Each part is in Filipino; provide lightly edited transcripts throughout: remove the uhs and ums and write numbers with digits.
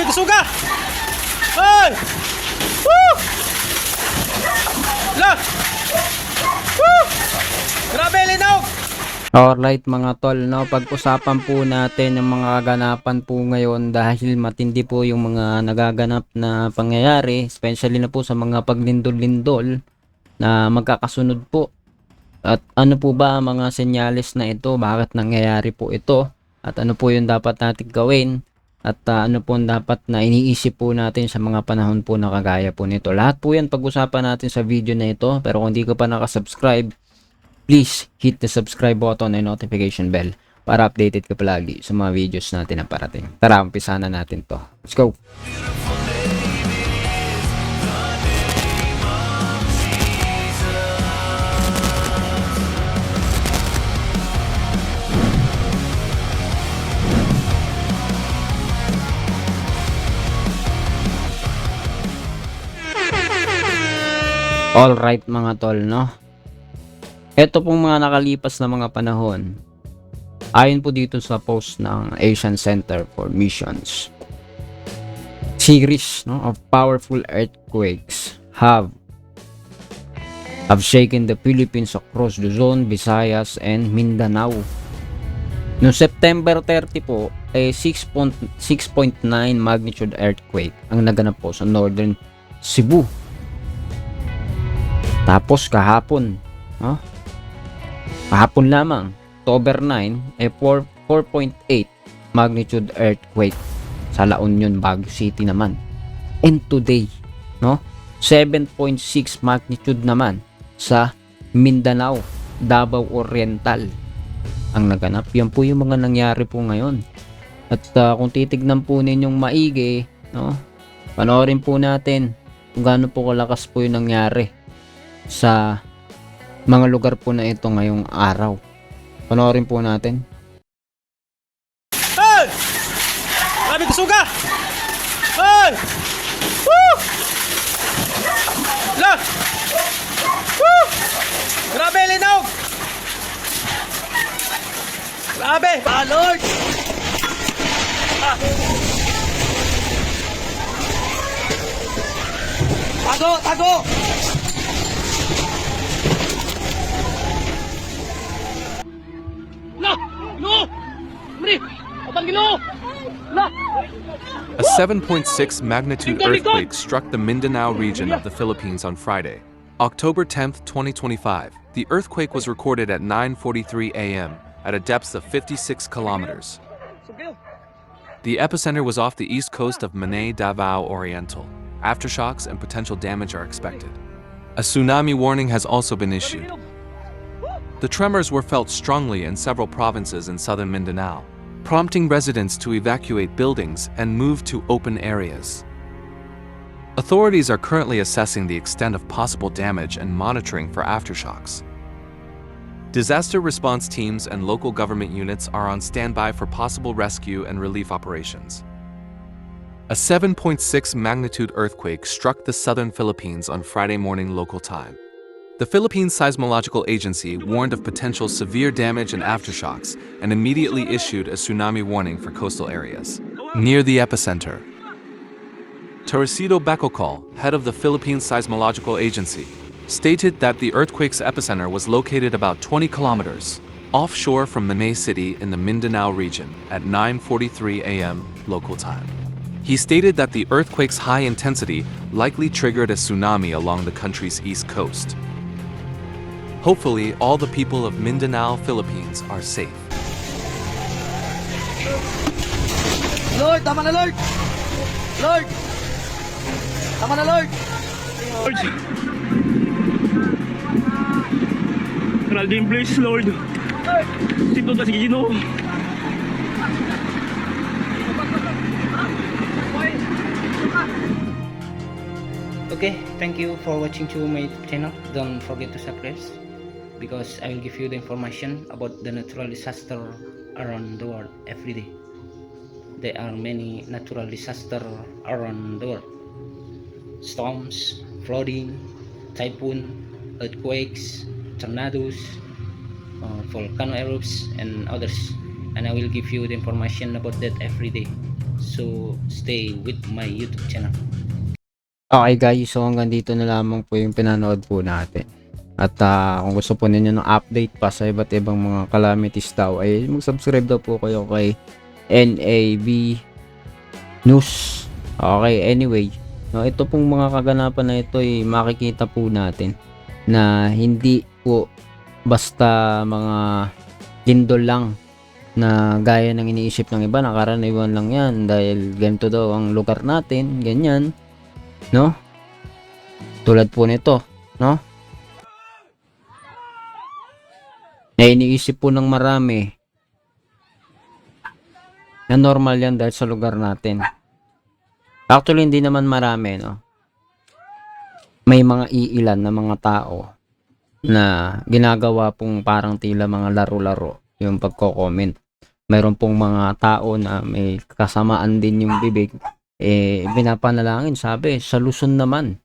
Grabe kusuga! Ay! Woo! Lah! Woo! Grabe linaw! Alright mga tol, no, pag-usapan po natin yung mga kaganapan po ngayon dahil matindi po yung mga nagaganap na pangyayari, especially na po sa mga paglindol-lindol na magkakasunod po. At ano po ba ang mga senyales na ito? Bakit nangyayari po ito? At ano po yung dapat natin gawin? At ano po ang dapat na iniisip po natin sa mga panahon po na kagaya po nito? Lahat po yan pag-usapan natin sa video na ito. Pero kung hindi ka pa nakasubscribe, please hit the subscribe button and notification bell para updated ka palagi sa mga videos natin na parating. Tara, umpisahan na natin to. Let's go! Alright mga tol, no? Ito pong mga nakalipas na mga panahon, ayon po dito sa post ng Asian Center for Missions, series, no, of powerful earthquakes have shaken the Philippines across Luzon, Visayas, and Mindanao. Noong September 30 po, 6.9 magnitude earthquake ang naganap po sa Northern Cebu. Tapos kahapon, no? Kahapon lamang, October 9, 4.8 magnitude earthquake sa La Union, Baguio City naman. And today, no, 7.6 magnitude naman sa Mindanao, Davao Oriental ang naganap. Yan po yung mga nangyari po ngayon. At kung titignan po ninyong maigi, no, panoorin po natin kung gaano po kalakas po yung nangyari sa mga lugar po na ito ngayong araw. Panoorin po natin. Ay! Grabe kusuga! Ay! Woo! Lah! Woo! Grabe linaw! Grabe! Lord! Ah! Tago! Tago! A 7.6 magnitude earthquake struck the Mindanao region of the Philippines on Friday, October 10, 2025. The earthquake was recorded at 9:43 a.m. at a depth of 56 kilometers. The epicenter was off the east coast of Manay, Davao Oriental. Aftershocks and potential damage are expected. A tsunami warning has also been issued. The tremors were felt strongly in several provinces in southern Mindanao, prompting residents to evacuate buildings and move to open areas. Authorities are currently assessing the extent of possible damage and monitoring for aftershocks. Disaster response teams and local government units are on standby for possible rescue and relief operations. A 7.6 magnitude earthquake struck the southern Philippines on Friday morning local time. The Philippine Seismological Agency warned of potential severe damage and aftershocks and immediately issued a tsunami warning for coastal areas near the epicenter. Teresito Bacocol, head of the Philippine Seismological Agency, stated that the earthquake's epicenter was located about 20 kilometers offshore from Manay City in the Mindanao region at 9:43 a.m. local time. He stated that the earthquake's high intensity likely triggered a tsunami along the country's east coast. Hopefully, all the people of Mindanao, Philippines are safe. Lord, tama na Lord! Lord! Tama na Lord! Geraldine, please, Lord. Sito na si Ginoo. Okay, thank you for watching to my YouTube channel. Don't forget to subscribe because I will give you the information about the natural disaster around the world every day. There are many natural disasters around the world. Storms, flooding, typhoon, earthquakes, tornadoes, volcano erupts, and others. And I will give you the information about that every day. So stay with my YouTube channel. Okay guys, so hanggang dito na lamang po yung pinanood po natin. At kung gusto po ninyo ng update pa sa iba't ibang mga calamities daw, ay mag-subscribe daw po kayo kay NAV News. Okay, anyway, no, ito pong mga kaganapan na ito ay makikita po natin na hindi po basta mga lindol lang na gaya ng iniisip ng iba, nakaraniwan lang yan dahil ganito daw ang lugar natin, ganyan, no? Tulad po nito, no? Na iniisip po ng marami na normal yan dahil sa lugar natin. Actually, hindi naman marami, no? May mga iilan na mga tao na ginagawa pong parang tila mga laro-laro yung pagko-comment. Mayroon pong mga tao na may kasamaan din yung bibig, binapanalangin, sabi, sa Luzon naman.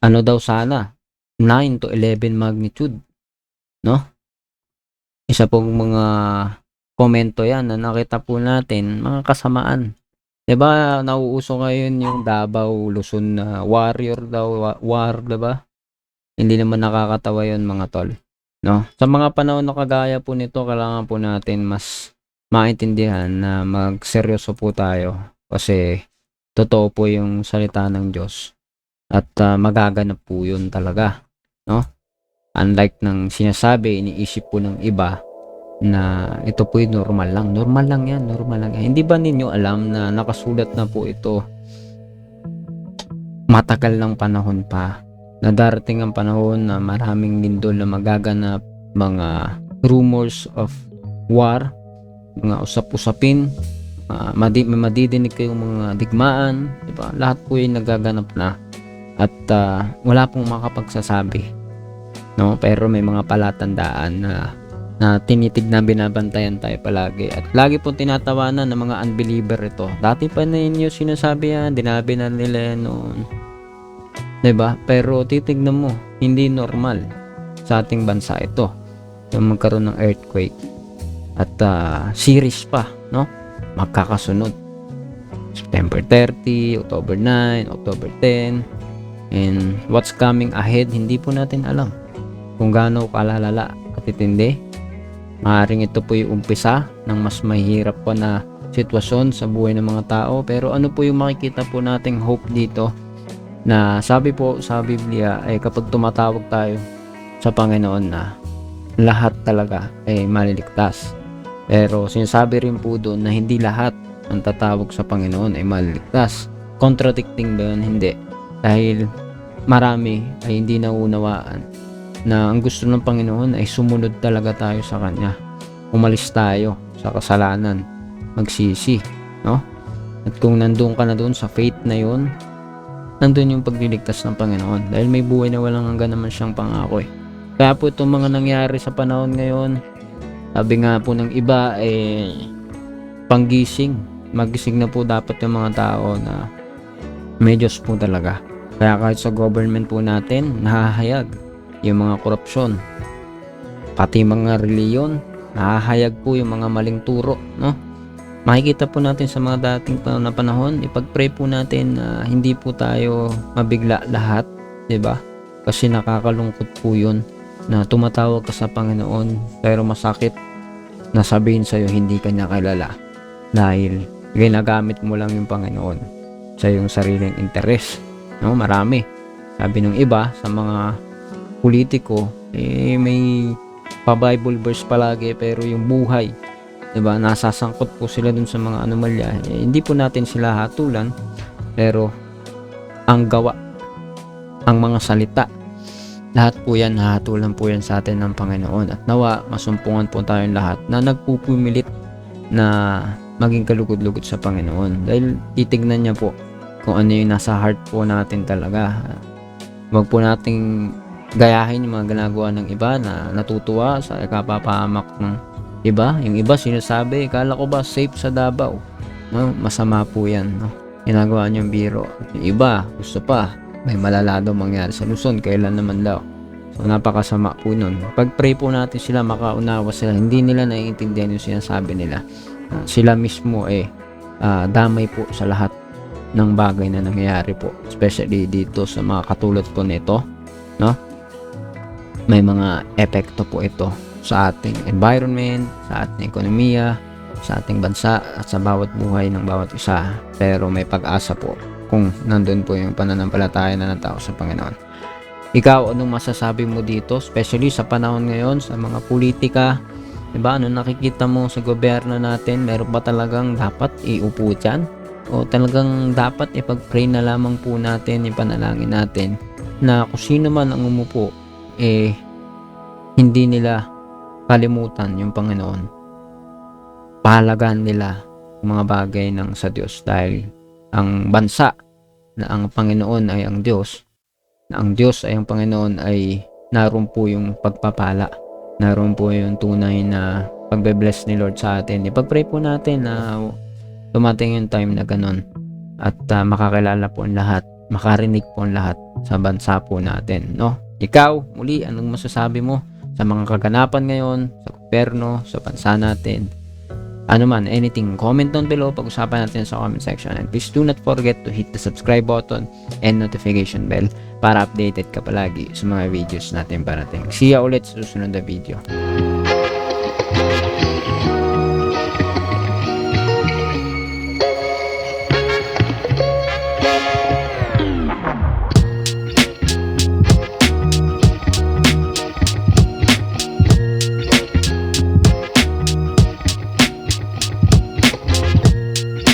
Ano daw sana? 9 to 11 magnitude. No? Isa pong mga komento yan na nakita po natin, mga kasamaan. Diba, nauuso ngayon yung Davao, Luzon na warrior daw, war, diba? Hindi naman nakakatawa yun mga tol. No? Sa mga panahon na kagaya po nito, kailangan po natin mas maintindihan na magseryoso po tayo. Kasi totoo po yung salita ng Diyos. At magaganap po yun talaga. No? Unlike ng sinasabi, iniisip po ng iba na ito po yung normal lang. Normal lang yan, normal lang yan. Hindi ba ninyo alam na nakasulat na po ito matagal ng panahon pa, na darating ang panahon na maraming lindol na magaganap, mga rumors of war, mga usap-usapin, madidinig kayong mga digmaan, diba? Lahat po yung nagaganap na at wala pong makapagsasabi. No, pero may mga palatandaan na tinitignan, binabantayan tayo palagi at lagi pong tinatawanan ng mga unbeliever ito. Dati pa na inyo sinasabi yan, dinabi na nila noon, diba? Pero titignan mo, hindi normal sa ating bansa ito yung magkaroon ng earthquake at series pa, no? Magkakasunod September 30, October 9, October 10, and what's coming ahead, hindi po natin alam kung gaano kalalala at itindi. Maaaring ito po yung umpisa ng mas mahirap pa na sitwasyon sa buhay ng mga tao. Pero ano po yung makikita po nating hope dito, na sabi po sa Biblia ay kapag tumatawag tayo sa Panginoon na lahat talaga ay maliligtas. Pero sinasabi rin po doon na hindi lahat ang tatawag sa Panginoon ay maliligtas. Contradicting ba yun? Hindi. Dahil marami ay hindi naunawaan na ang gusto ng Panginoon ay sumunod talaga tayo sa Kanya. Umalis tayo sa kasalanan, magsisi, no? At kung nandun ka na doon sa faith na yun, nandun yung pagliligtas ng Panginoon. Dahil may buhay na walang hanggan naman siyang pangako eh. Kaya po itong mga nangyari sa panahon ngayon, sabi nga po ng iba, panggising. Magising na po dapat yung mga tao na may Diyos po talaga. Kaya kahit sa government po natin, nahahayag yung mga korupsyon, pati mga reliyon, nahahayag po yung mga maling turo, no? Makikita po natin sa mga dating panahon, ipag-pray po natin na hindi po tayo mabigla lahat, 'di ba? Kasi nakakalungkot po 'yun na tumatawag ka sa Panginoon pero masakit na sabihin sa iyo hindi ka niya kilala dahil ginagamit mo lang yung Panginoon sa iyong sariling interes, no? Marami, sabi ng iba sa mga politiko, may pa-Bible verse palagi pero yung buhay, diba, nasasangkot po sila dun sa mga anomalya. Hindi po natin sila hatulan, pero ang gawa, ang mga salita, lahat po yan, hahatulan po yan sa atin ng Panginoon. At nawa, masumpungan po tayong lahat na nagpupumilit na maging kalugod-lugod sa Panginoon. Dahil titignan niya po kung ano yung nasa heart po natin talaga. Huwag po nating gayahin yung mga ginagawa ng iba na natutuwa sa kapapahamak ng iba. Yung iba sinasabi, kala ko ba safe sa Davao? No? Masama po yan, no? Ginagawa niyong biro. Yung iba, gusto pa, may malala daw mangyari sa Luzon, kailan naman daw. So napakasama po nun. Pag-pray po natin sila, makaunawa sila, hindi nila naiintindihan yung sinasabi nila. Sila mismo damay po sa lahat ng bagay na nangyayari po, especially dito sa mga katulad po nito, no? May mga epekto po ito sa ating environment, sa ating ekonomiya, sa ating bansa at sa bawat buhay ng bawat isa. Pero may pag-asa po kung nandun po yung pananampalataya na ng tao sa Panginoon. Ikaw, anong masasabi mo dito, especially sa panahon ngayon, sa mga politika? Diba, ano nakikita mo sa gobyerno natin? Meron ba talagang dapat iupo dyan? O talagang dapat ipag-pray na lamang po natin, ipanalangin natin na kung sino man ang umupo, hindi nila kalimutan yung Panginoon. Pahalagaan nila yung mga bagay ng sa Diyos, dahil ang bansa na ang Panginoon ay ang Diyos, na ang Diyos ay ang Panginoon, ay naroon po yung pagpapala, naroon po yung tunay na pagbe-bless ni Lord sa atin. Ipag-pray po natin na dumating yung time na ganun at makakilala po ang lahat, makarinig po ang lahat sa bansa po natin, no? Ikaw, muli, anong masasabi mo sa mga kaganapan ngayon sa gobyerno, sa bansa natin? Ano man, anything, comment down below, pag-usapan natin sa comment section. And please do not forget to hit the subscribe button and notification bell para updated ka palagi sa mga videos natin parating. See ya ulit sa susunod na video.